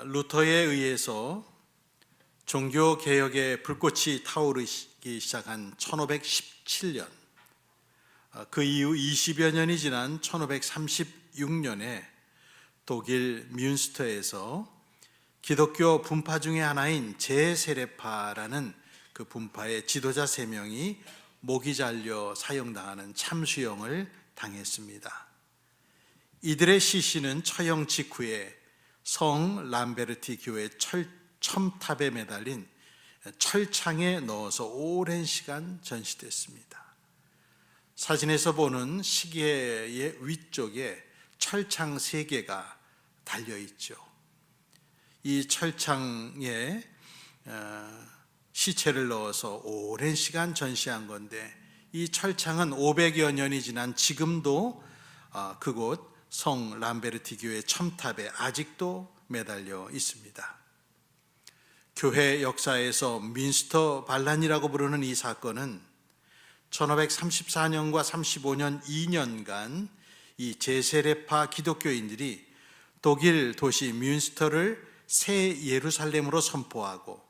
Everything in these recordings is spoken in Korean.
루터에 의해서 종교개혁의 불꽃이 타오르기 시작한 1517년, 그 이후 20여 년이 지난 1536년에 독일 뮌스터에서 기독교 분파 중의 하나인 제세례파라는 그 분파의 지도자 3명이 목이 잘려 사형당하는 참수형을 당했습니다. 이들의 시신은 처형 직후에 성 람베르티 교회 첨탑에 매달린 철창에 넣어서 오랜 시간 전시됐습니다. 사진에서 보는 시계의 위쪽에 철창 3개가 달려있죠. 이 철창에 시체를 넣어서 오랜 시간 전시한 건데, 이 철창은 500여 년이 지난 지금도 그곳 성 람베르티 교회 첨탑에 아직도 매달려 있습니다. 교회 역사에서 뮌스터 반란이라고 부르는 이 사건은 1534년과 35년 2년간 이 제세례파 기독교인들이 독일 도시 뮌스터를 새 예루살렘으로 선포하고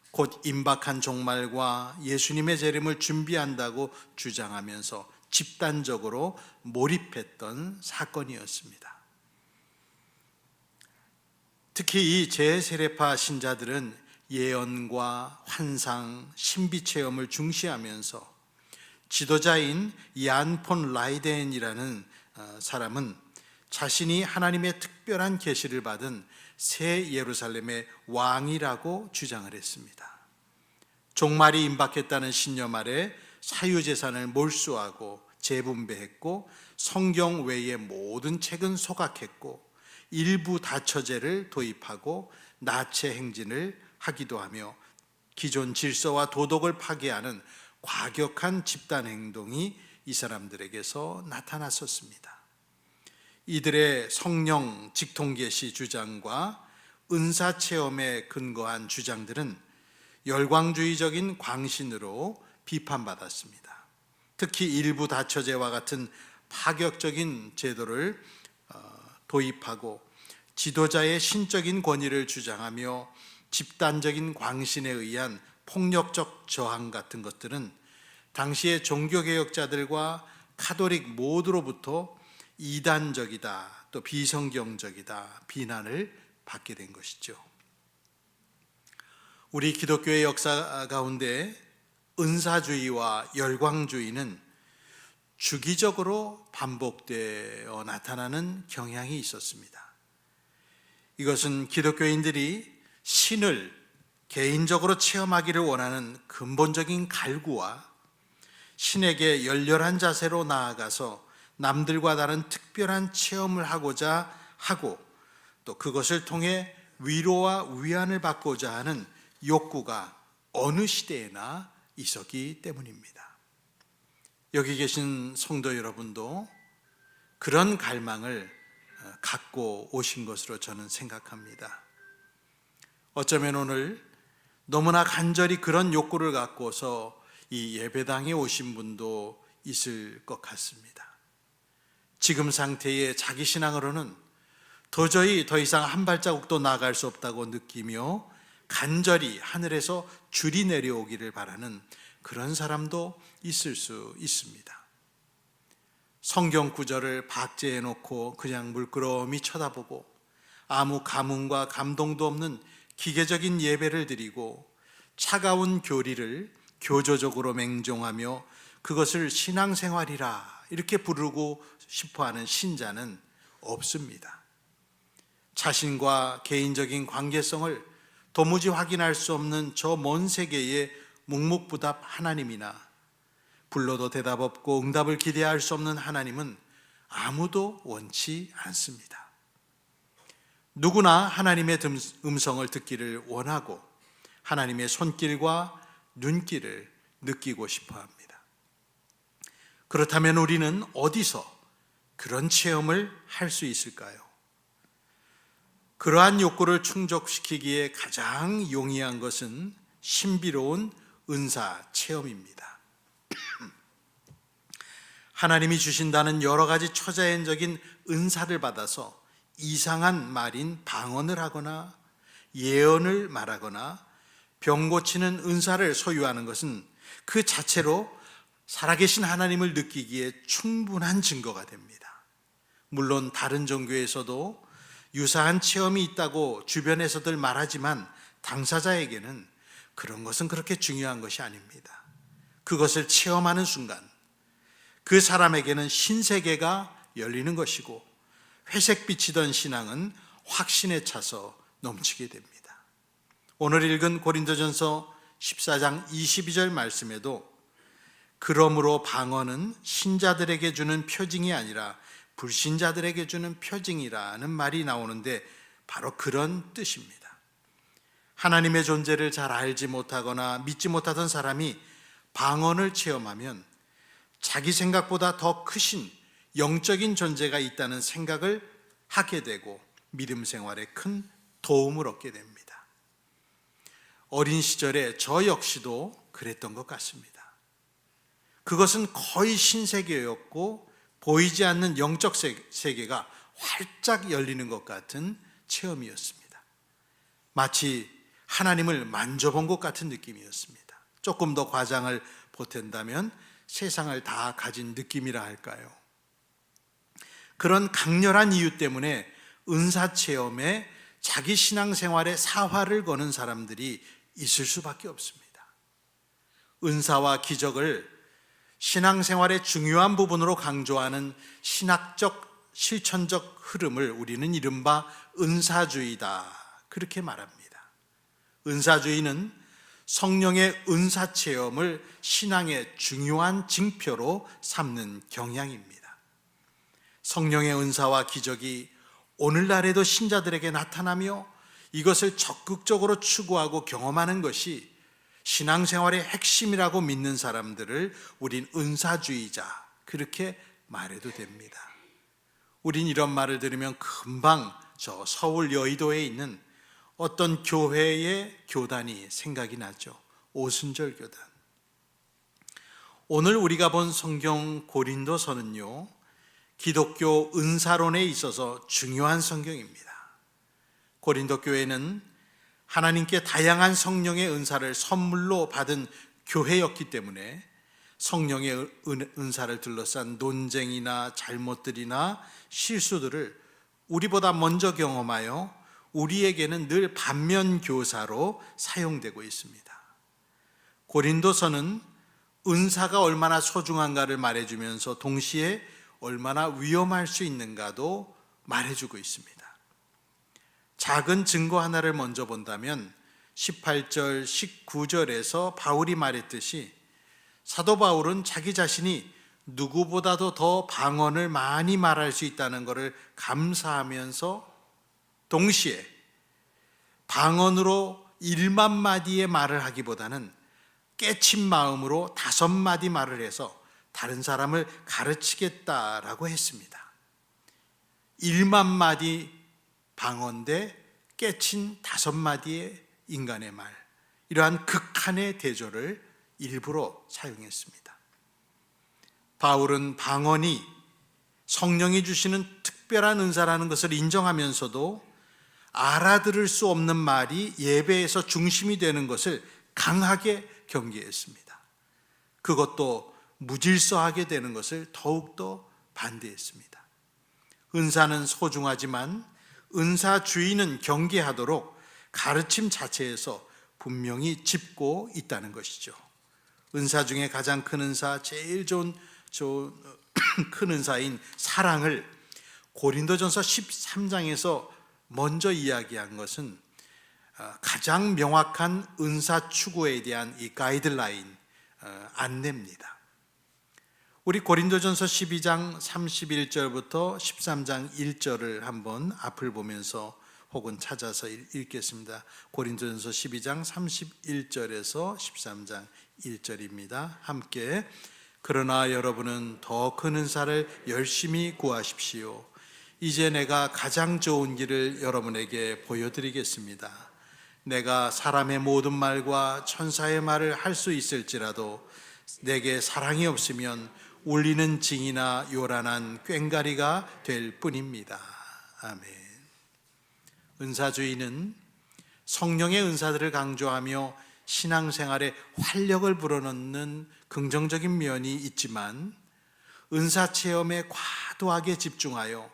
곧 임박한 종말과 예수님의 재림을 준비한다고 주장하면서 집단적으로 몰입했던 사건이었습니다. 특히 이 제세례파 신자들은 예언과 환상, 신비 체험을 중시하면서 지도자인 얀 폰 라이덴이라는 사람은 자신이 하나님의 특별한 계시를 받은 새 예루살렘의 왕이라고 주장을 했습니다. 종말이 임박했다는 신념 아래 사유재산을 몰수하고 재분배했고, 성경 외의 모든 책은 소각했고, 일부 다처제를 도입하고 나체 행진을 하기도 하며 기존 질서와 도덕을 파괴하는 과격한 집단 행동이 이 사람들에게서 나타났었습니다. 이들의 성령 직통계시 주장과 은사 체험에 근거한 주장들은 열광주의적인 광신으로 비판받았습니다. 특히 일부 다처제와 같은 파격적인 제도를 도입하고 지도자의 신적인 권위를 주장하며 집단적인 광신에 의한 폭력적 저항 같은 것들은 당시의 종교개혁자들과 카톨릭 모두로부터 이단적이다, 또 비성경적이다 비난을 받게 된 것이죠. 우리 기독교의 역사 가운데 은사주의와 열광주의는 주기적으로 반복되어 나타나는 경향이 있었습니다. 이것은 기독교인들이 신을 개인적으로 체험하기를 원하는 근본적인 갈구와 신에게 열렬한 자세로 나아가서 남들과 다른 특별한 체험을 하고자 하고, 또 그것을 통해 위로와 위안을 받고자 하는 욕구가 어느 시대에나 있었기 때문입니다. 여기 계신 성도 여러분도 그런 갈망을 갖고 오신 것으로 저는 생각합니다. 어쩌면 오늘 너무나 간절히 그런 욕구를 갖고서 이 예배당에 오신 분도 있을 것 같습니다. 지금 상태의 자기 신앙으로는 도저히 더 이상 한 발자국도 나아갈 수 없다고 느끼며 간절히 하늘에서 줄이 내려오기를 바라는 그런 사람도 있을 수 있습니다. 성경 구절을 박제해 놓고 그냥 물끄러미 쳐다보고 아무 감흥과 감동도 없는 기계적인 예배를 드리고 차가운 교리를 교조적으로 맹종하며 그것을 신앙생활이라 이렇게 부르고 싶어하는 신자는 없습니다. 자신과 개인적인 관계성을 도무지 확인할 수 없는 저 먼 세계의 묵묵부답 하나님이나 불러도 대답 없고 응답을 기대할 수 없는 하나님은 아무도 원치 않습니다. 누구나 하나님의 음성을 듣기를 원하고 하나님의 손길과 눈길을 느끼고 싶어 합니다. 그렇다면 우리는 어디서 그런 체험을 할 수 있을까요? 그러한 욕구를 충족시키기에 가장 용이한 것은 신비로운 은사 체험입니다. 하나님이 주신다는 여러 가지 초자연적인 은사를 받아서 이상한 말인 방언을 하거나 예언을 말하거나 병 고치는 은사를 소유하는 것은 그 자체로 살아계신 하나님을 느끼기에 충분한 증거가 됩니다. 물론 다른 종교에서도 유사한 체험이 있다고 주변에서들 말하지만 당사자에게는 그런 것은 그렇게 중요한 것이 아닙니다. 그것을 체험하는 순간 그 사람에게는 신세계가 열리는 것이고 회색 비치던 신앙은 확신에 차서 넘치게 됩니다. 오늘 읽은 고린도전서 14장 22절 말씀에도 그러므로 방언은 신자들에게 주는 표징이 아니라 불신자들에게 주는 표징이라는 말이 나오는데 바로 그런 뜻입니다. 하나님의 존재를 잘 알지 못하거나 믿지 못하던 사람이 방언을 체험하면 자기 생각보다 더 크신 영적인 존재가 있다는 생각을 하게 되고 믿음 생활에 큰 도움을 얻게 됩니다. 어린 시절에 저 역시도 그랬던 것 같습니다. 그것은 거의 신세계였고 보이지 않는 영적 세계가 활짝 열리는 것 같은 체험이었습니다. 마치 하나님을 만져본 것 같은 느낌이었습니다. 조금 더 과장을 보탠다면 세상을 다 가진 느낌이라 할까요? 그런 강렬한 이유 때문에 은사 체험에 자기 신앙생활에 사활을 거는 사람들이 있을 수밖에 없습니다. 은사와 기적을 신앙생활의 중요한 부분으로 강조하는 신학적, 실천적 흐름을 우리는 이른바 은사주의다, 그렇게 말합니다. 은사주의는 성령의 은사 체험을 신앙의 중요한 징표로 삼는 경향입니다. 성령의 은사와 기적이 오늘날에도 신자들에게 나타나며 이것을 적극적으로 추구하고 경험하는 것이 신앙생활의 핵심이라고 믿는 사람들을 우린 은사주의자, 그렇게 말해도 됩니다. 우린 이런 말을 들으면 금방 저 서울 여의도에 있는 어떤 교회의 교단이 생각이 나죠. 오순절 교단. 오늘 우리가 본 성경 고린도서는요, 기독교 은사론에 있어서 중요한 성경입니다. 고린도 교회는 하나님께 다양한 성령의 은사를 선물로 받은 교회였기 때문에 성령의 은사를 둘러싼 논쟁이나 잘못들이나 실수들을 우리보다 먼저 경험하여 우리에게는 늘 반면교사로 사용되고 있습니다. 고린도서는 은사가 얼마나 소중한가를 말해주면서 동시에 얼마나 위험할 수 있는가도 말해주고 있습니다. 작은 증거 하나를 먼저 본다면 18절, 19절에서 바울이 말했듯이 사도 바울은 자기 자신이 누구보다도 더 방언을 많이 말할 수 있다는 것을 감사하면서 동시에 방언으로 1만 마디의 말을 하기보다는 깨친 마음으로 5마디 말을 해서 다른 사람을 가르치겠다라고 했습니다. 1만 마디 방언 대 깨친 5마디의 인간의 말, 이러한 극한의 대조를 일부러 사용했습니다. 바울은 방언이 성령이 주시는 특별한 은사라는 것을 인정하면서도 알아들을 수 없는 말이 예배에서 중심이 되는 것을 강하게 경계했습니다. 그것도 무질서하게 되는 것을 더욱더 반대했습니다. 은사는 소중하지만 은사주의는 경계하도록 가르침 자체에서 분명히 짚고 있다는 것이죠. 은사 중에 가장 큰 은사, 제일 좋은 큰 은사인 사랑을 고린도전서 13장에서 먼저 이야기한 것은 가장 명확한 은사 추구에 대한 이 가이드라인, 안내입니다. 우리 고린도전서 12장 31절부터 13장 1절을 한번 앞을 보면서 혹은 찾아서 읽겠습니다. 고린도전서 12장 31절에서 13장 1절입니다. 함께. 그러나 여러분은 더 큰 은사를 열심히 구하십시오. 이제 내가 가장 좋은 길을 여러분에게 보여드리겠습니다. 내가 사람의 모든 말과 천사의 말을 할 수 있을지라도 내게 사랑이 없으면 울리는 징이나 요란한 꽹과리가 될 뿐입니다. 아멘. 은사주의는 성령의 은사들을 강조하며 신앙생활에 활력을 불어넣는 긍정적인 면이 있지만 은사 체험에 과도하게 집중하여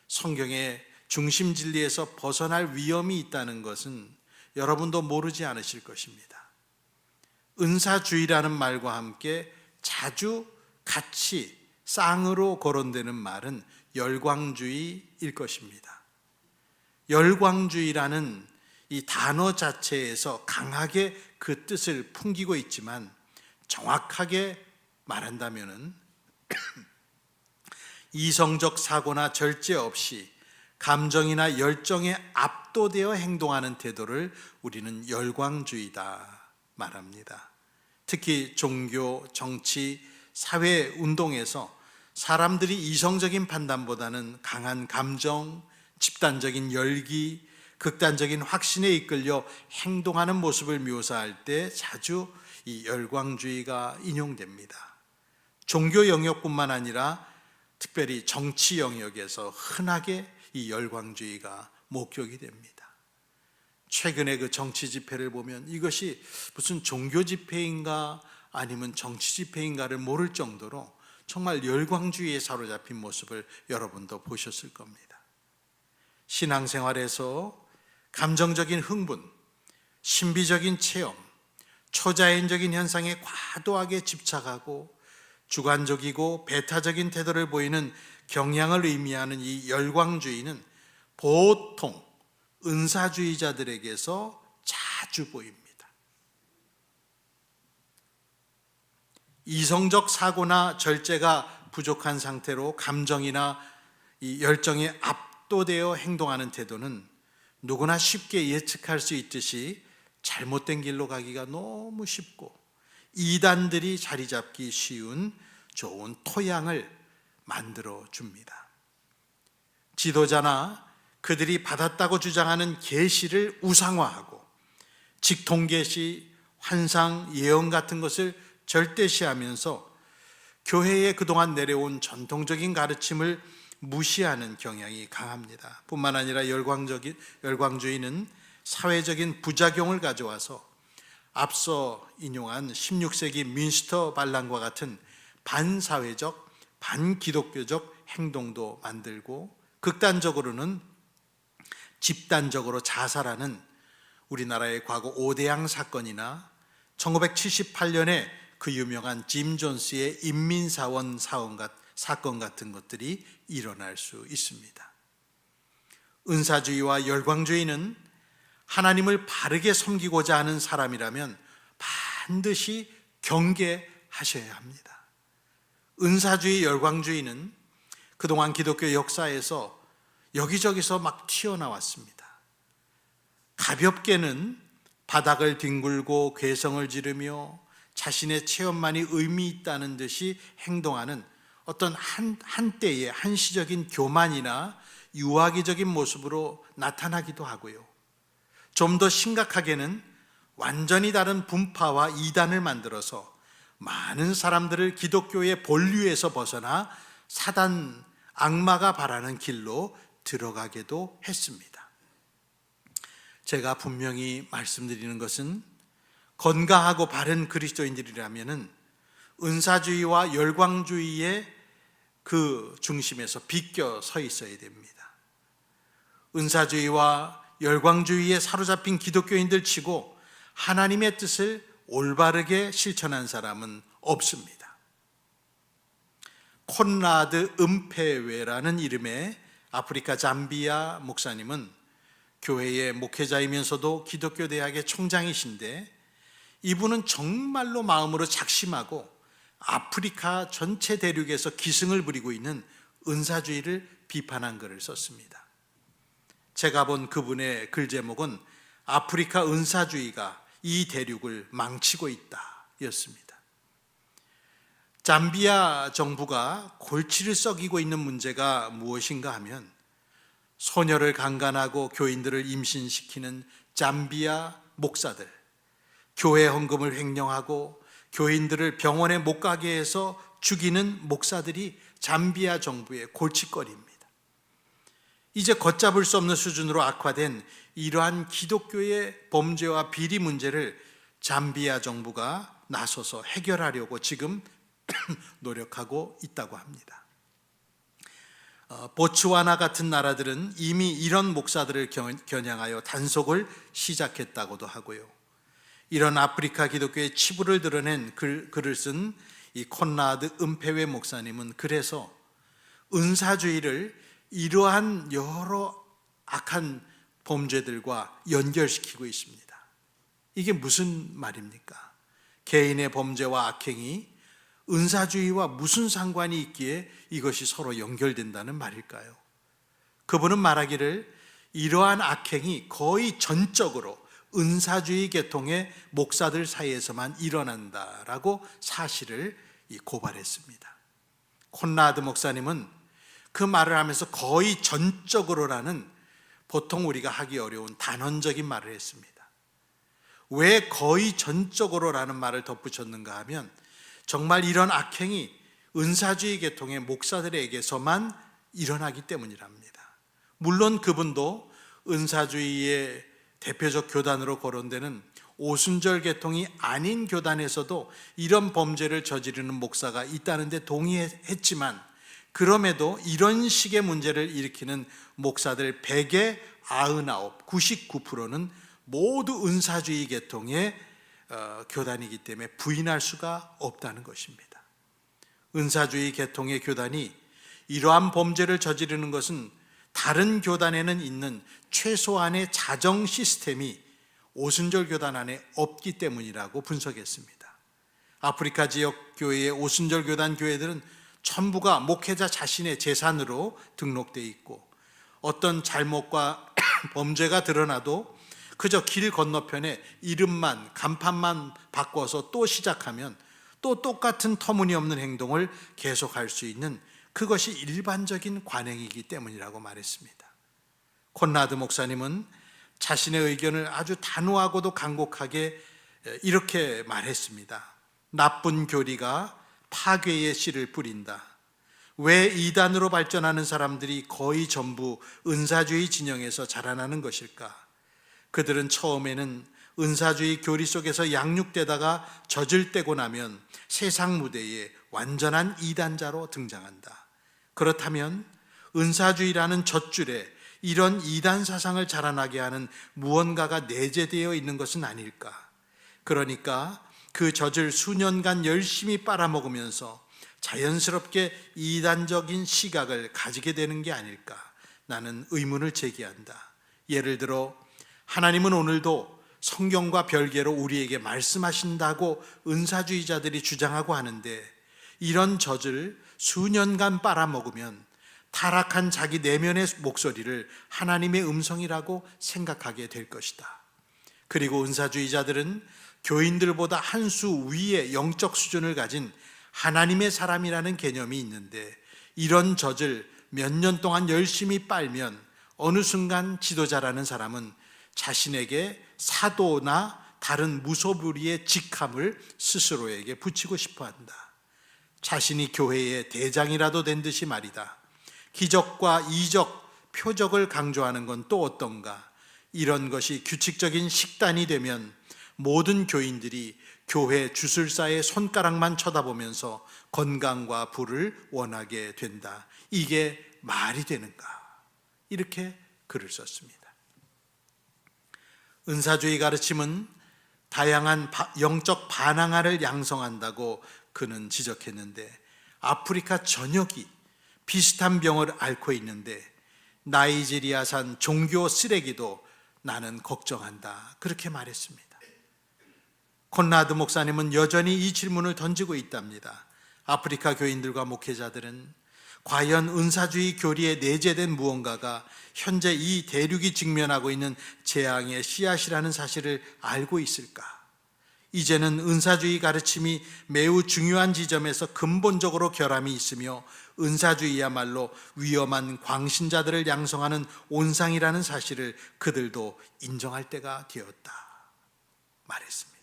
성경의 중심 진리에서 벗어날 위험이 있다는 것은 여러분도 모르지 않으실 것입니다. 은사주의라는 말과 함께 자주 같이 쌍으로 거론되는 말은 열광주의일 것입니다. 열광주의라는 이 단어 자체에서 강하게 그 뜻을 풍기고 있지만 정확하게 말한다면은 이성적 사고나 절제 없이 감정이나 열정에 압도되어 행동하는 태도를 우리는 열광주의다 말합니다. 특히 종교, 정치, 사회 운동에서 사람들이 이성적인 판단보다는 강한 감정, 집단적인 열기, 극단적인 확신에 이끌려 행동하는 모습을 묘사할 때 자주 이 열광주의가 인용됩니다. 종교 영역뿐만 아니라 특별히 정치 영역에서 흔하게 이 열광주의가 목격이 됩니다. 최근에 그 정치 집회를 보면 이것이 무슨 종교 집회인가 아니면 정치 집회인가를 모를 정도로 정말 열광주의에 사로잡힌 모습을 여러분도 보셨을 겁니다. 신앙생활에서 감정적인 흥분, 신비적인 체험, 초자연적인 현상에 과도하게 집착하고 주관적이고 배타적인 태도를 보이는 경향을 의미하는 이 열광주의는 보통 은사주의자들에게서 자주 보입니다. 이성적 사고나 절제가 부족한 상태로 감정이나 이 열정에 압도되어 행동하는 태도는 누구나 쉽게 예측할 수 있듯이 잘못된 길로 가기가 너무 쉽고 이단들이 자리 잡기 쉬운 좋은 토양을 만들어 줍니다. 지도자나 그들이 받았다고 주장하는 계시를 우상화하고 직통계시, 환상, 예언 같은 것을 절대시하면서 교회에 그동안 내려온 전통적인 가르침을 무시하는 경향이 강합니다. 뿐만 아니라 열광주의는 사회적인 부작용을 가져와서 앞서 인용한 16세기 민스터 반란과 같은 반사회적, 반기독교적 행동도 만들고 극단적으로는 집단적으로 자살하는 우리나라의 과거 5대양 사건이나 1978년에 그 유명한 짐 존스의 인민사원 사건 같은 것들이 일어날 수 있습니다. 은사주의와 열광주의는 하나님을 바르게 섬기고자 하는 사람이라면 반드시 경계하셔야 합니다. 은사주의, 열광주의는 그동안 기독교 역사에서 여기저기서 막 튀어나왔습니다. 가볍게는 바닥을 뒹굴고 괴성을 지르며 자신의 체험만이 의미 있다는 듯이 행동하는 어떤 한때의 한시적인 교만이나 유아기적인 모습으로 나타나기도 하고요. 좀 더 심각하게는 완전히 다른 분파와 이단을 만들어서 많은 사람들을 기독교의 본류에서 벗어나 사단, 악마가 바라는 길로 들어가게도 했습니다. 제가 분명히 말씀드리는 것은 건강하고 바른 그리스도인들이라면 은사주의와 열광주의의 그 중심에서 비껴 서 있어야 됩니다. 은사주의와 열광주의에 사로잡힌 기독교인들 치고 하나님의 뜻을 올바르게 실천한 사람은 없습니다. 콘라드 은페웨라는 이름의 아프리카 잠비아 목사님은 교회의 목회자이면서도 기독교 대학의 총장이신데 이분은 정말로 마음으로 작심하고 아프리카 전체 대륙에서 기승을 부리고 있는 은사주의를 비판한 글을 썼습니다. 제가 본 그분의 글 제목은 아프리카 은사주의가 이 대륙을 망치고 있다 였습니다. 잠비아 정부가 골치를 썩이고 있는 문제가 무엇인가 하면 소녀를 강간하고 교인들을 임신시키는 잠비아 목사들, 교회 헌금을 횡령하고 교인들을 병원에 못 가게 해서 죽이는 목사들이 잠비아 정부의 골칫거리입니다. 이제 걷잡을 수 없는 수준으로 악화된 이러한 기독교의 범죄와 비리 문제를 잠비아 정부가 나서서 해결하려고 지금 노력하고 있다고 합니다. 보츠와나 같은 나라들은 이미 이런 목사들을 겨냥하여 단속을 시작했다고도 하고요. 이런 아프리카 기독교의 치부를 드러낸 글을 쓴 이 콘라드 은페웨 목사님은 그래서 은사주의를 이러한 여러 악한 범죄들과 연결시키고 있습니다. 이게 무슨 말입니까? 개인의 범죄와 악행이 은사주의와 무슨 상관이 있기에 이것이 서로 연결된다는 말일까요? 그분은 말하기를 이러한 악행이 거의 전적으로 은사주의 계통의 목사들 사이에서만 일어난다라고 사실을 고발했습니다. 콘라드 목사님은 그 말을 하면서 거의 전적으로라는 보통 우리가 하기 어려운 단언적인 말을 했습니다. 왜 거의 전적으로라는 말을 덧붙였는가 하면 정말 이런 악행이 은사주의 계통의 목사들에게서만 일어나기 때문이랍니다. 물론 그분도 은사주의의 대표적 교단으로 거론되는 오순절 계통이 아닌 교단에서도 이런 범죄를 저지르는 목사가 있다는 데 동의했지만 그럼에도 이런 식의 문제를 일으키는 목사들 100의 99, 99%는 모두 은사주의 계통의 교단이기 때문에 부인할 수가 없다는 것입니다. 은사주의 계통의 교단이 이러한 범죄를 저지르는 것은 다른 교단에는 있는 최소한의 자정 시스템이 오순절 교단 안에 없기 때문이라고 분석했습니다. 아프리카 지역 교회의 오순절 교단 교회들은 전부가 목회자 자신의 재산으로 등록되어 있고 어떤 잘못과 범죄가 드러나도 그저 길 건너편에 이름만 간판만 바꿔서 또 시작하면 또 똑같은 터무니없는 행동을 계속할 수 있는 그것이 일반적인 관행이기 때문이라고 말했습니다. 콘라드 목사님은 자신의 의견을 아주 단호하고도 간곡하게 이렇게 말했습니다. 나쁜 교리가 파괴의 씨를 뿌린다. 왜 이단으로 발전하는 사람들이 거의 전부 은사주의 진영에서 자라나는 것일까? 그들은 처음에는 은사주의 교리 속에서 양육되다가 젖을떼고 나면 세상 무대에 완전한 이단자로 등장한다. 그렇다면 은사주의라는 젖줄에 이런 이단 사상을 자라나게 하는 무언가가 내재되어 있는 것은 아닐까? 그러니까 그 젖을 수년간 열심히 빨아먹으면서 자연스럽게 이단적인 시각을 가지게 되는 게 아닐까? 나는 의문을 제기한다. 예를 들어 하나님은 오늘도 성경과 별개로 우리에게 말씀하신다고 은사주의자들이 주장하고 하는데 이런 젖을 수년간 빨아먹으면 타락한 자기 내면의 목소리를 하나님의 음성이라고 생각하게 될 것이다. 그리고 은사주의자들은 교인들보다 한 수 위의 영적 수준을 가진 하나님의 사람이라는 개념이 있는데 이런 젖을 몇 년 동안 열심히 빨면 어느 순간 지도자라는 사람은 자신에게 사도나 다른 무소불위의 직함을 스스로에게 붙이고 싶어 한다. 자신이 교회의 대장이라도 된 듯이 말이다. 기적과 이적, 표적을 강조하는 건 또 어떤가? 이런 것이 규칙적인 식단이 되면 모든 교인들이 교회 주술사의 손가락만 쳐다보면서 건강과 부를 원하게 된다. 이게 말이 되는가? 이렇게 글을 썼습니다. 은사주의 가르침은 다양한 영적 반항아를 양성한다고 그는 지적했는데 아프리카 전역이 비슷한 병을 앓고 있는데 나이지리아산 종교 쓰레기도 나는 걱정한다. 그렇게 말했습니다. 콘라드 목사님은 여전히 이 질문을 던지고 있답니다. 아프리카 교인들과 목회자들은 과연 은사주의 교리에 내재된 무언가가 현재 이 대륙이 직면하고 있는 재앙의 씨앗이라는 사실을 알고 있을까? 이제는 은사주의 가르침이 매우 중요한 지점에서 근본적으로 결함이 있으며 은사주의야말로 위험한 광신자들을 양성하는 온상이라는 사실을 그들도 인정할 때가 되었다 말했습니다.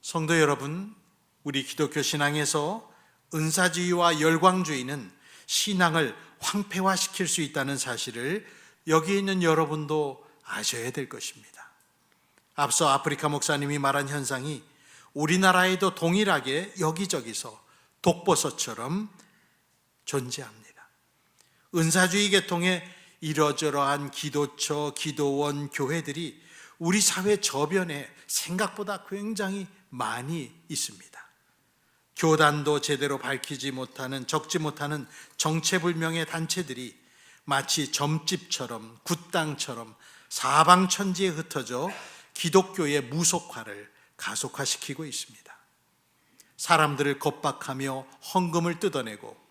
성도 여러분, 우리 기독교 신앙에서 은사주의와 열광주의는 신앙을 황폐화시킬 수 있다는 사실을 여기 있는 여러분도 아셔야 될 것입니다. 앞서 아프리카 목사님이 말한 현상이 우리나라에도 동일하게 여기저기서 독버섯처럼 존재합니다. 은사주의 계통의 이러저러한 기도처, 기도원, 교회들이 우리 사회 저변에 생각보다 굉장히 많이 있습니다. 교단도 제대로 밝히지 못하는, 적지 못하는 정체불명의 단체들이 마치 점집처럼, 굿당처럼 사방천지에 흩어져 기독교의 무속화를 가속화시키고 있습니다. 사람들을 겁박하며 헌금을 뜯어내고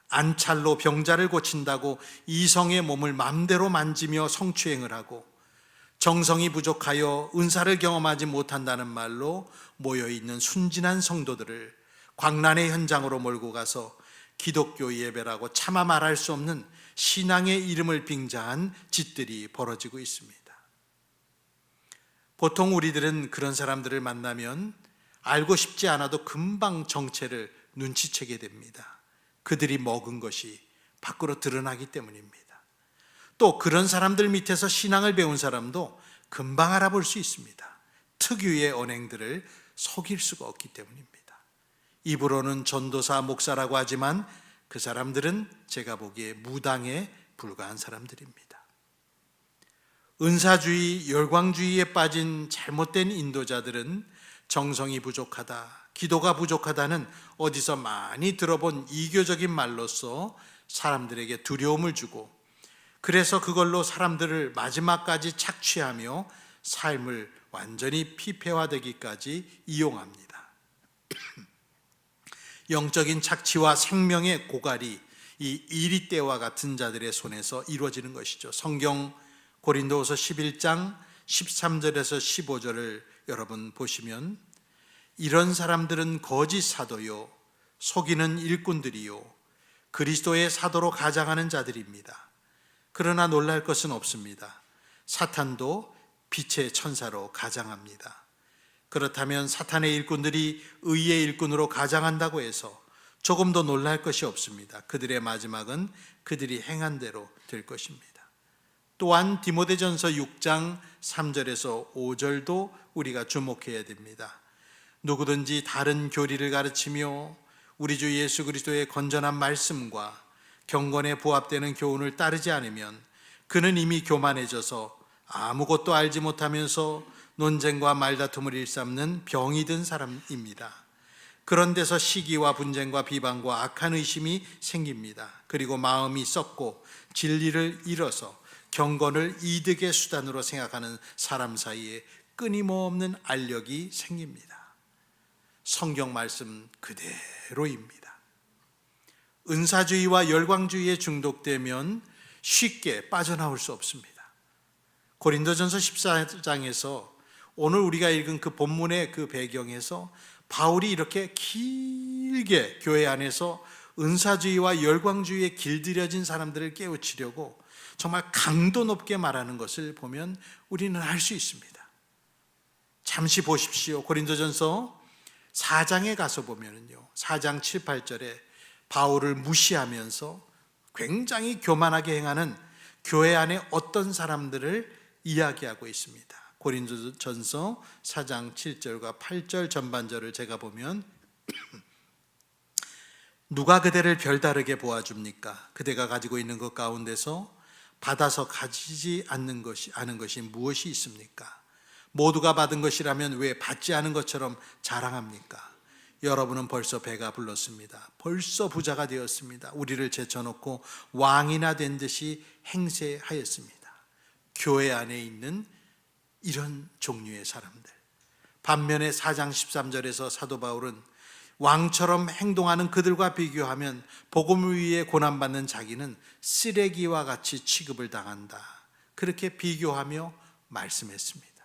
안찰로 병자를 고친다고 이성의 몸을 맘대로 만지며 성추행을 하고 정성이 부족하여 은사를 경험하지 못한다는 말로 모여있는 순진한 성도들을 광란의 현장으로 몰고 가서 기독교 예배라고 차마 말할 수 없는 신앙의 이름을 빙자한 짓들이 벌어지고 있습니다. 보통 우리들은 그런 사람들을 만나면 알고 싶지 않아도 금방 정체를 눈치채게 됩니다. 그들이 먹은 것이 밖으로 드러나기 때문입니다. 또 그런 사람들 밑에서 신앙을 배운 사람도 금방 알아볼 수 있습니다. 특유의 언행들을 속일 수가 없기 때문입니다. 입으로는 전도사, 목사라고 하지만 그 사람들은 제가 보기에 무당에 불과한 사람들입니다. 은사주의, 열광주의에 빠진 잘못된 인도자들은 정성이 부족하다, 기도가 부족하다는 어디서 많이 들어본 이교적인 말로써 사람들에게 두려움을 주고, 그래서 그걸로 사람들을 마지막까지 착취하며 삶을 완전히 피폐화되기까지 이용합니다. 영적인 착취와 생명의 고갈이 이 이리떼와 같은 자들의 손에서 이루어지는 것이죠. 성경 고린도후서 11장 13절에서 15절을 여러분 보시면, 이런 사람들은 거짓 사도요, 속이는 일꾼들이요, 그리스도의 사도로 가장하는 자들입니다. 그러나 놀랄 것은 없습니다. 사탄도 빛의 천사로 가장합니다. 그렇다면 사탄의 일꾼들이 의의 일꾼으로 가장한다고 해서 조금도 놀랄 것이 없습니다. 그들의 마지막은 그들이 행한 대로 될 것입니다. 또한 디모데전서 6장 3절에서 5절도 우리가 주목해야 됩니다. 누구든지 다른 교리를 가르치며 우리 주 예수 그리스도의 건전한 말씀과 경건에 부합되는 교훈을 따르지 않으면 그는 이미 교만해져서 아무것도 알지 못하면서 논쟁과 말다툼을 일삼는 병이 든 사람입니다. 그런 데서 시기와 분쟁과 비방과 악한 의심이 생깁니다. 그리고 마음이 썩고 진리를 잃어서 경건을 이득의 수단으로 생각하는 사람 사이에 끊임없는 알력이 생깁니다. 성경 말씀 그대로입니다. 은사주의와 열광주의에 중독되면 쉽게 빠져나올 수 없습니다. 고린도전서 14장에서 오늘 우리가 읽은 그 본문의 그 배경에서 바울이 이렇게 길게 교회 안에서 은사주의와 열광주의에 길들여진 사람들을 깨우치려고 정말 강도 높게 말하는 것을 보면 우리는 알 수 있습니다. 잠시 보십시오. 고린도전서 4장에 가서 보면요, 4장 7, 8절에 바울을 무시하면서 굉장히 교만하게 행하는 교회 안에 어떤 사람들을 이야기하고 있습니다. 고린도전서 4장 7절과 8절 전반절을 제가 보면 누가 그대를 별다르게 보아줍니까? 그대가 가지고 있는 것 가운데서 받아서 가지지 않는 것이 무엇이 있습니까? 모두가 받은 것이라면 왜 받지 않은 것처럼 자랑합니까? 여러분은 벌써 배가 불렀습니다. 벌써 부자가 되었습니다. 우리를 제쳐놓고 왕이나 된 듯이 행세하였습니다. 교회 안에 있는 이런 종류의 사람들. 반면에 4장 13절에서 사도 바울은 왕처럼 행동하는 그들과 비교하면 복음을 위해 고난받는 자기는 쓰레기와 같이 취급을 당한다. 그렇게 비교하며 말씀했습니다.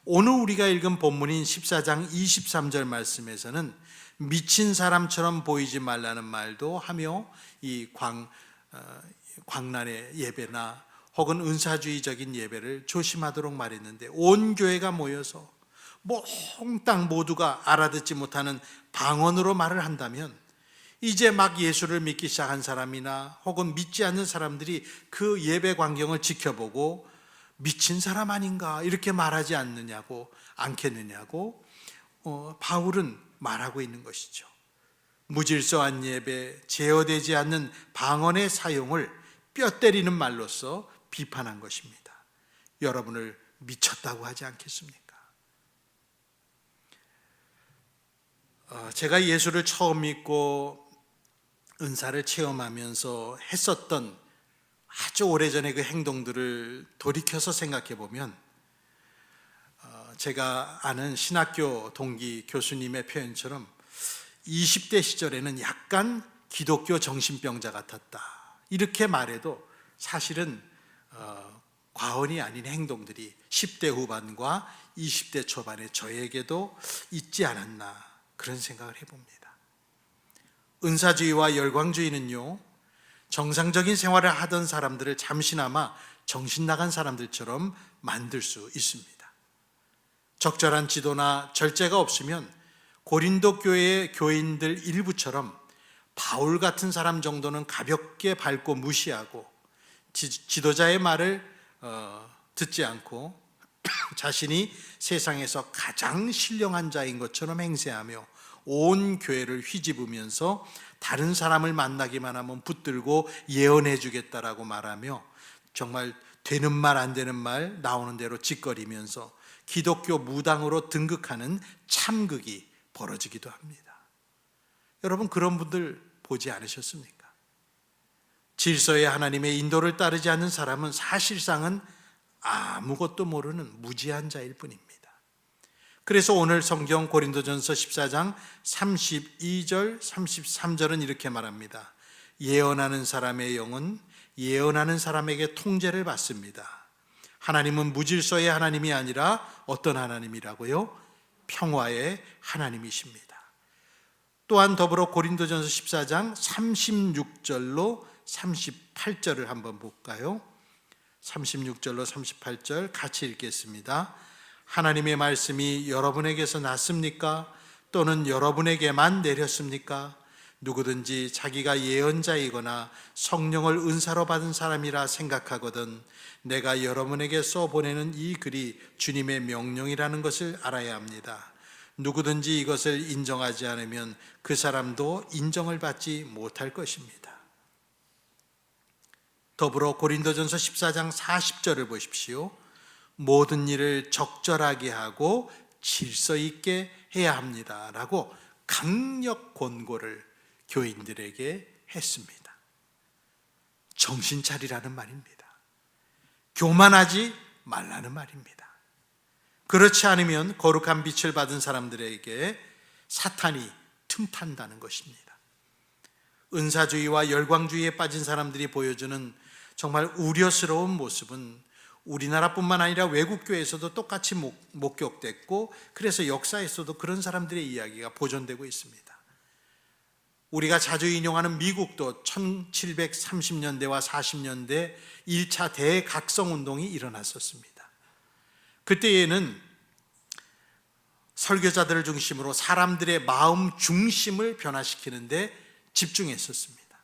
오늘 우리가 읽은 본문인 14장 23절 말씀에서는 미친 사람처럼 보이지 말라는 말도 하며 이 광란의 예배나 혹은 은사주의적인 예배를 조심하도록 말했는데, 온 교회가 모여서 몽땅 모두가 알아듣지 못하는 방언으로 말을 한다면 이제 막 예수를 믿기 시작한 사람이나 혹은 믿지 않는 사람들이 그 예배 광경을 지켜보고 미친 사람 아닌가 이렇게 말하지 않겠느냐고 바울은 말하고 있는 것이죠. 무질서한 예배, 제어되지 않는 방언의 사용을 뼈 때리는 말로써 비판한 것입니다. 여러분을 미쳤다고 하지 않겠습니까? 제가 예수를 처음 믿고 은사를 체험하면서 했었던 아주 오래전에 그 행동들을 돌이켜서 생각해 보면 제가 아는 신학교 동기 교수님의 표현처럼 20대 시절에는 약간 기독교 정신병자 같았다 이렇게 말해도 사실은 과언이 아닌 행동들이 10대 후반과 20대 초반의 저에게도 있지 않았나 그런 생각을 해봅니다. 은사주의와 열광주의는요, 정상적인 생활을 하던 사람들을 잠시나마 정신 나간 사람들처럼 만들 수 있습니다. 적절한 지도나 절제가 없으면 고린도 교회의 교인들 일부처럼 바울 같은 사람 정도는 가볍게 밟고 무시하고 지도자의 말을 듣지 않고 자신이 세상에서 가장 신령한 자인 것처럼 행세하며 온 교회를 휘집으면서 다른 사람을 만나기만 하면 붙들고 예언해 주겠다라고 말하며 정말 되는 말 안 되는 말 나오는 대로 짓거리면서 기독교 무당으로 등극하는 참극이 벌어지기도 합니다. 여러분 그런 분들 보지 않으셨습니까? 질서의 하나님의 인도를 따르지 않는 사람은 사실상은 아무것도 모르는 무지한 자일 뿐입니다. 그래서 오늘 성경 고린도전서 14장 32절 33절은 이렇게 말합니다. 예언하는 사람의 영은 예언하는 사람에게 통제를 받습니다. 하나님은 무질서의 하나님이 아니라 어떤 하나님이라고요? 평화의 하나님이십니다. 또한 더불어 고린도전서 14장 36절로 38절을 한번 볼까요? 36절로 38절 같이 읽겠습니다. 하나님의 말씀이 여러분에게서 났습니까? 또는 여러분에게만 내렸습니까? 누구든지 자기가 예언자이거나 성령을 은사로 받은 사람이라 생각하거든 내가 여러분에게 써보내는 이 글이 주님의 명령이라는 것을 알아야 합니다. 누구든지 이것을 인정하지 않으면 그 사람도 인정을 받지 못할 것입니다. 더불어 고린도전서 14장 40절을 보십시오. 모든 일을 적절하게 하고 질서 있게 해야 합니다 라고 강력 권고를 교인들에게 했습니다. 정신 차리라는 말입니다. 교만하지 말라는 말입니다. 그렇지 않으면 거룩한 빛을 받은 사람들에게 사탄이 틈탄다는 것입니다. 은사주의와 열광주의에 빠진 사람들이 보여주는 정말 우려스러운 모습은 우리나라뿐만 아니라 외국 교회에서도 똑같이 목격됐고 그래서 역사에서도 그런 사람들의 이야기가 보존되고 있습니다. 우리가 자주 인용하는 미국도 1730년대와 40년대 1차 대각성운동이 일어났었습니다. 그때에는 설교자들을 중심으로 사람들의 마음 중심을 변화시키는 데 집중했었습니다.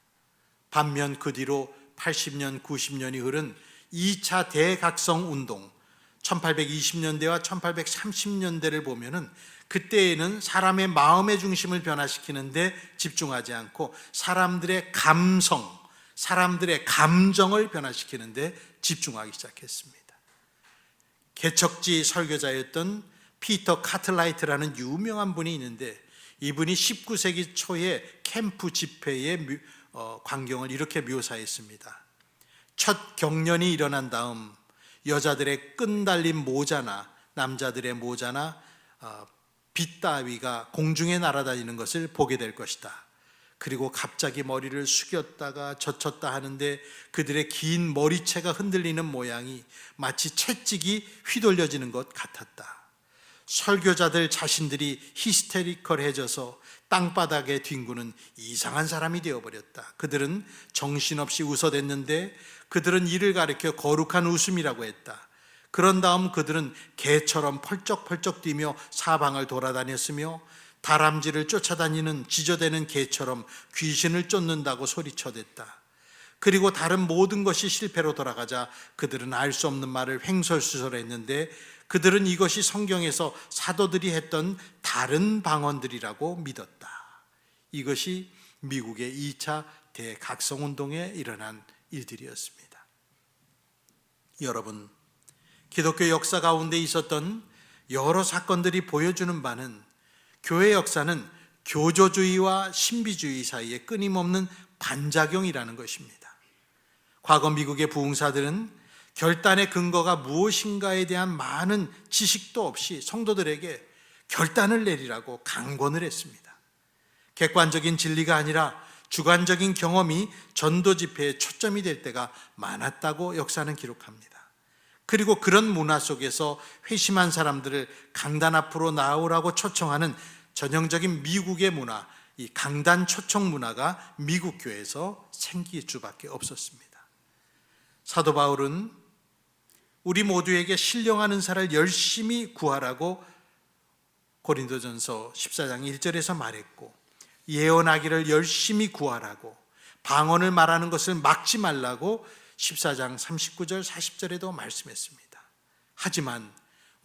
반면 그 뒤로 80년, 90년이 흐른 2차 대각성운동 1820년대와 1830년대를 보면은 그때에는 사람의 마음의 중심을 변화시키는 데 집중하지 않고 사람들의 감성, 사람들의 감정을 변화시키는 데 집중하기 시작했습니다. 개척지 설교자였던 피터 카틀라이트라는 유명한 분이 있는데 이분이 19세기 초에 캠프 집회의 광경을 이렇게 묘사했습니다. 첫 경련이 일어난 다음 여자들의 끈 달린 모자나 남자들의 모자나 빗따위가 공중에 날아다니는 것을 보게 될 것이다. 그리고 갑자기 머리를 숙였다가 젖혔다 하는데 그들의 긴 머리채가 흔들리는 모양이 마치 채찍이 휘돌려지는 것 같았다. 설교자들 자신들이 히스테리컬해져서 땅바닥에 뒹구는 이상한 사람이 되어버렸다. 그들은 정신없이 웃어댔는데 그들은 이를 가리켜 거룩한 웃음이라고 했다. 그런 다음 그들은 개처럼 펄쩍펄쩍 뛰며 사방을 돌아다녔으며 다람쥐를 쫓아다니는 지저대는 개처럼 귀신을 쫓는다고 소리쳐댔다. 그리고 다른 모든 것이 실패로 돌아가자 그들은 알 수 없는 말을 횡설수설했는데 그들은 이것이 성경에서 사도들이 했던 다른 방언들이라고 믿었다. 이것이 미국의 2차 대각성운동에 일어난 일들이었습니다. 여러분, 기독교 역사 가운데 있었던 여러 사건들이 보여주는 바는 교회 역사는 교조주의와 신비주의 사이에 끊임없는 반작용이라는 것입니다. 과거 미국의 부흥사들은 결단의 근거가 무엇인가에 대한 많은 지식도 없이 성도들에게 결단을 내리라고 강권을 했습니다. 객관적인 진리가 아니라 주관적인 경험이 전도 집회의 초점이 될 때가 많았다고 역사는 기록합니다. 그리고 그런 문화 속에서 회심한 사람들을 강단 앞으로 나오라고 초청하는 전형적인 미국의 문화, 이 강단 초청 문화가 미국 교회에서 생길 수밖에 없었습니다. 사도 바울은 우리 모두에게 신령한 은사를 열심히 구하라고 고린도전서 14장 1절에서 말했고, 예언하기를 열심히 구하라고, 방언을 말하는 것을 막지 말라고 14장 39절 40절에도 말씀했습니다. 하지만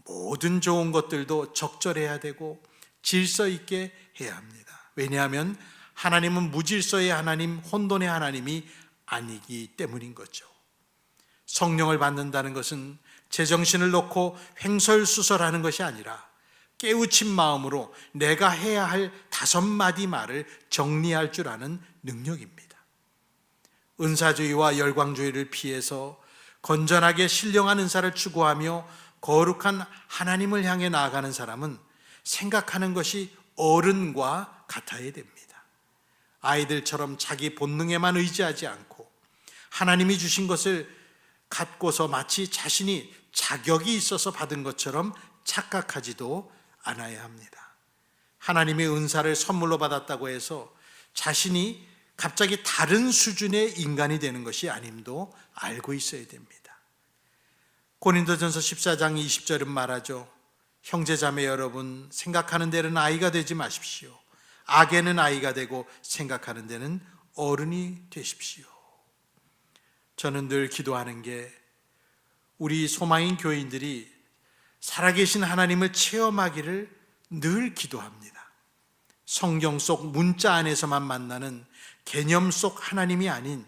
모든 좋은 것들도 적절해야 되고 질서 있게 해야 합니다. 왜냐하면 하나님은 무질서의 하나님, 혼돈의 하나님이 아니기 때문인 거죠. 성령을 받는다는 것은 제정신을 놓고 횡설수설하는 것이 아니라 깨우친 마음으로 내가 해야 할 5마디 말을 정리할 줄 아는 능력입니다. 은사주의와 열광주의를 피해서 건전하게 신령한 은사를 추구하며 거룩한 하나님을 향해 나아가는 사람은 생각하는 것이 어른과 같아야 됩니다. 아이들처럼 자기 본능에만 의지하지 않고 하나님이 주신 것을 갖고서 마치 자신이 자격이 있어서 받은 것처럼 착각하지도 않아야 합니다. 하나님의 은사를 선물로 받았다고 해서 자신이 갑자기 다른 수준의 인간이 되는 것이 아님도 알고 있어야 됩니다. 고린도전서 14장 20절은 말하죠. 형제자매 여러분, 생각하는 데는 아이가 되지 마십시오. 악에는 아이가 되고 생각하는 데는 어른이 되십시오. 저는 늘 기도하는 게 우리 소망인 교인들이 살아계신 하나님을 체험하기를 늘 기도합니다. 성경 속 문자 안에서만 만나는 개념 속 하나님이 아닌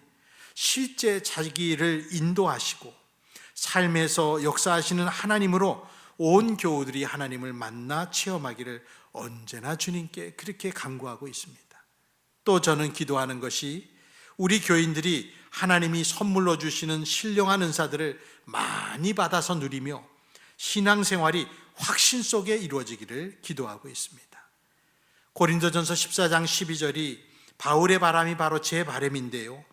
실제 자기를 인도하시고 삶에서 역사하시는 하나님으로 온 교우들이 하나님을 만나 체험하기를 언제나 주님께 그렇게 간구하고 있습니다. 또 저는 기도하는 것이 우리 교인들이 하나님이 선물로 주시는 신령한 은사들을 많이 받아서 누리며 신앙생활이 확신 속에 이루어지기를 기도하고 있습니다. 고린도전서 14장 12절이 바울의 바람이 바로 제 바람인데요,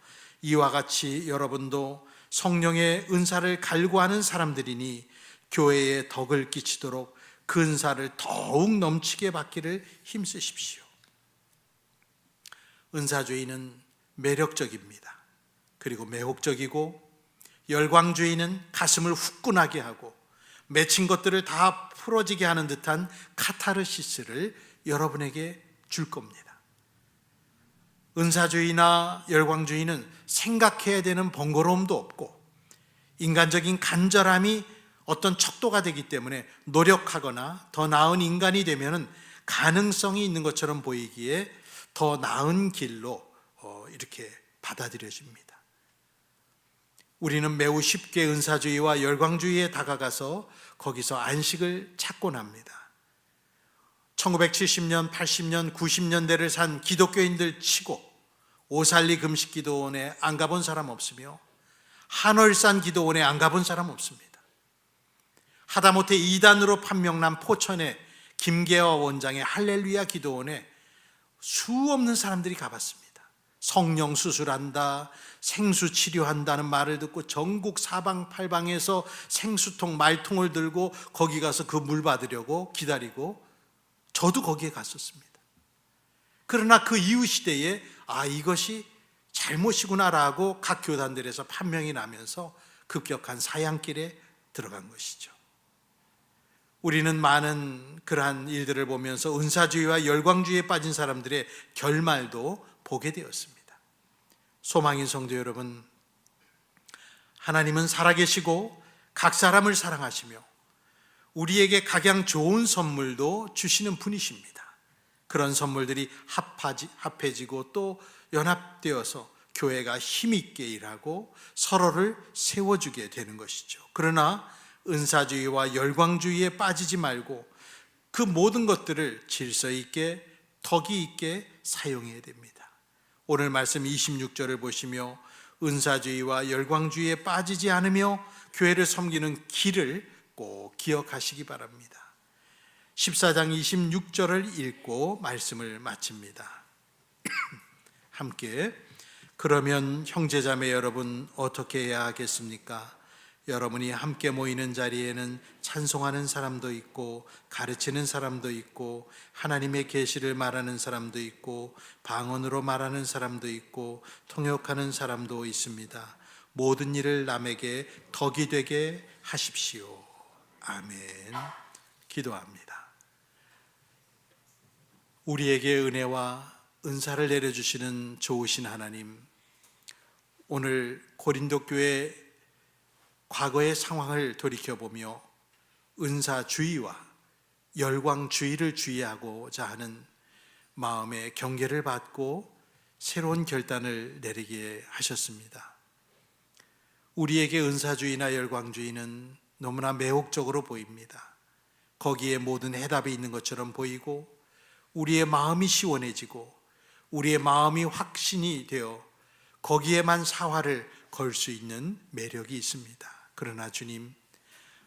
이와 같이 여러분도 성령의 은사를 갈구하는 사람들이니 교회에 덕을 끼치도록 그 은사를 더욱 넘치게 받기를 힘쓰십시오. 은사주의는 매력적입니다. 그리고 매혹적이고, 열광주의는 가슴을 후끈하게 하고 맺힌 것들을 다 풀어지게 하는 듯한 카타르시스를 여러분에게 줄 겁니다. 은사주의나 열광주의는 생각해야 되는 번거로움도 없고 인간적인 간절함이 어떤 척도가 되기 때문에 노력하거나 더 나은 인간이 되면 가능성이 있는 것처럼 보이기에 더 나은 길로 이렇게 받아들여집니다. 우리는 매우 쉽게 은사주의와 열광주의에 다가가서 거기서 안식을 찾곤 합니다. 1970년, 80년, 90년대를 산 기독교인들 치고 오살리 금식기도원에 안 가본 사람 없으며 한월산 기도원에 안 가본 사람 없습니다. 하다못해 이단으로 판명난 포천의 김계화 원장의 할렐루야 기도원에 수 없는 사람들이 가봤습니다. 성령 수술한다, 생수 치료한다는 말을 듣고 전국 사방팔방에서 생수통, 말통을 들고 거기 가서 그 물 받으려고 기다리고 저도 거기에 갔었습니다. 그러나 그 이후 시대에 이것이 잘못이구나라고 각 교단들에서 판명이 나면서 급격한 사양길에 들어간 것이죠. 우리는 많은 그러한 일들을 보면서 은사주의와 열광주의에 빠진 사람들의 결말도 보게 되었습니다. 소망인 성도 여러분, 하나님은 살아계시고 각 사람을 사랑하시며 우리에게 각양 좋은 선물도 주시는 분이십니다. 그런 선물들이 합해지고 또 연합되어서 교회가 힘있게 일하고 서로를 세워주게 되는 것이죠. 그러나 은사주의와 열광주의에 빠지지 말고 그 모든 것들을 질서 있게 덕이 있게 사용해야 됩니다. 오늘 말씀 26절을 보시며 은사주의와 열광주의에 빠지지 않으며 교회를 섬기는 길을 꼭 기억하시기 바랍니다. 14장 26절을 읽고 말씀을 마칩니다. 함께, 그러면 형제자매 여러분 어떻게 해야 하겠습니까? 여러분이 함께 모이는 자리에는 찬송하는 사람도 있고 가르치는 사람도 있고 하나님의 계시를 말하는 사람도 있고 방언으로 말하는 사람도 있고 통역하는 사람도 있습니다. 모든 일을 남에게 덕이 되게 하십시오. 아멘. 기도합니다. 우리에게 은혜와 은사를 내려주시는 좋으신 하나님, 오늘 고린도 교회 과거의 상황을 돌이켜보며 은사주의와 열광주의를 주의하고자 하는 마음의 경계를 받고 새로운 결단을 내리게 하셨습니다. 우리에게 은사주의나 열광주의는 너무나 매혹적으로 보입니다. 거기에 모든 해답이 있는 것처럼 보이고 우리의 마음이 시원해지고 우리의 마음이 확신이 되어 거기에만 사활을 걸 수 있는 매력이 있습니다. 그러나 주님,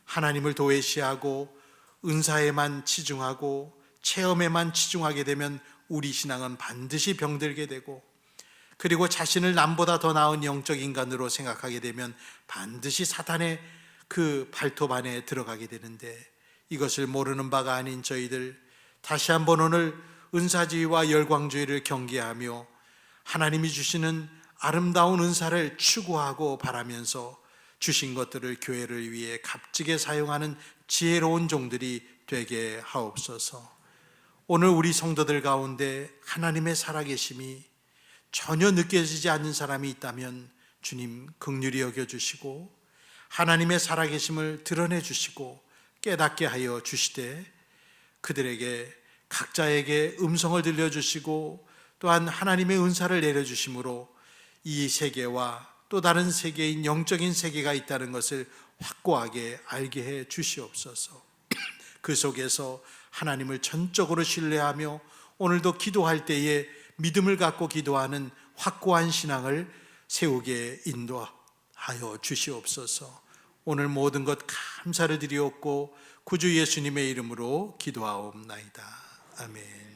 하나님을 도외시하고 은사에만 치중하고 체험에만 치중하게 되면 우리 신앙은 반드시 병들게 되고, 그리고 자신을 남보다 더 나은 영적 인간으로 생각하게 되면 반드시 사탄의 그 발톱 안에 들어가게 되는데, 이것을 모르는 바가 아닌 저희들 다시 한번 오늘 은사주의와 열광주의를 경계하며 하나님이 주시는 아름다운 은사를 추구하고 바라면서 주신 것들을 교회를 위해 값지게 사용하는 지혜로운 종들이 되게 하옵소서. 오늘 우리 성도들 가운데 하나님의 살아계심이 전혀 느껴지지 않는 사람이 있다면 주님 긍휼히 여겨주시고 하나님의 살아계심을 드러내 주시고 깨닫게 하여 주시되, 그들에게 각자에게 음성을 들려주시고 또한 하나님의 은사를 내려주심으로 이 세계와 또 다른 세계인 영적인 세계가 있다는 것을 확고하게 알게 해 주시옵소서. 그 속에서 하나님을 전적으로 신뢰하며 오늘도 기도할 때에 믿음을 갖고 기도하는 확고한 신앙을 세우게 인도하여 주시옵소서. 오늘 모든 것 감사를 드리옵고 구주 예수님의 이름으로 기도하옵나이다. 아멘.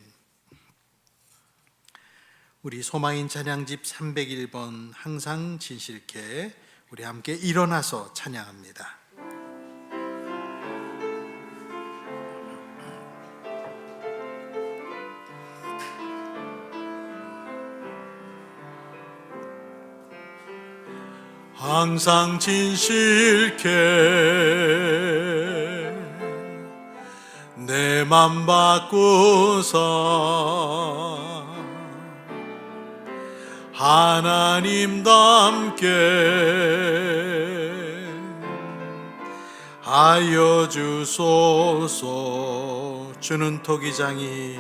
우리 소망인 찬양집 301번 항상 진실케 우리 함께 일어나서 찬양합니다. 항상 진실케 내 맘 바꾸사 하나님답게 하여 주소서. 주는 토기장이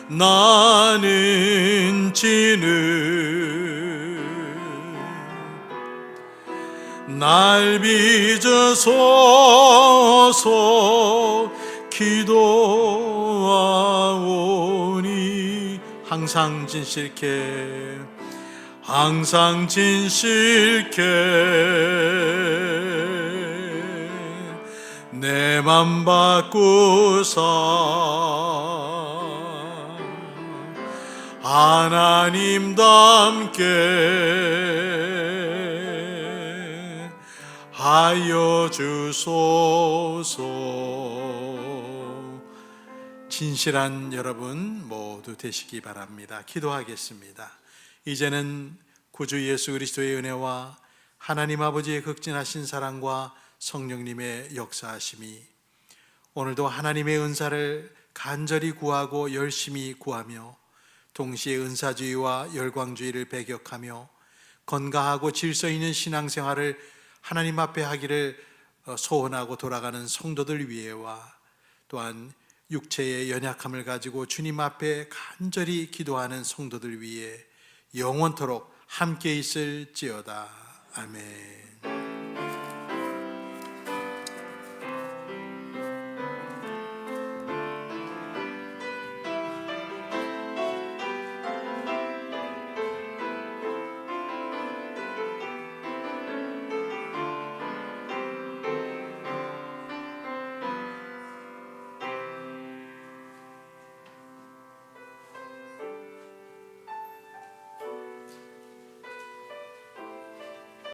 나는 지는 날 빚어서서 기도하오니 항상 진실케 내 맘 바꾸사 하나님답게 하여 주소서. 진실한 여러분 모두 되시기 바랍니다. 기도하겠습니다. 이제는 구주 예수 그리스도의 은혜와 하나님 아버지의 극진하신 사랑과 성령님의 역사하심이 오늘도 하나님의 은사를 간절히 구하고 열심히 구하며 동시에 은사주의와 열광주의를 배격하며 건강하고 질서 있는 신앙생활을 하나님 앞에 하기를 소원하고 돌아가는 성도들 위해와 또한 육체의 연약함을 가지고 주님 앞에 간절히 기도하는 성도들 위해 영원토록 함께 있을지어다. 아멘.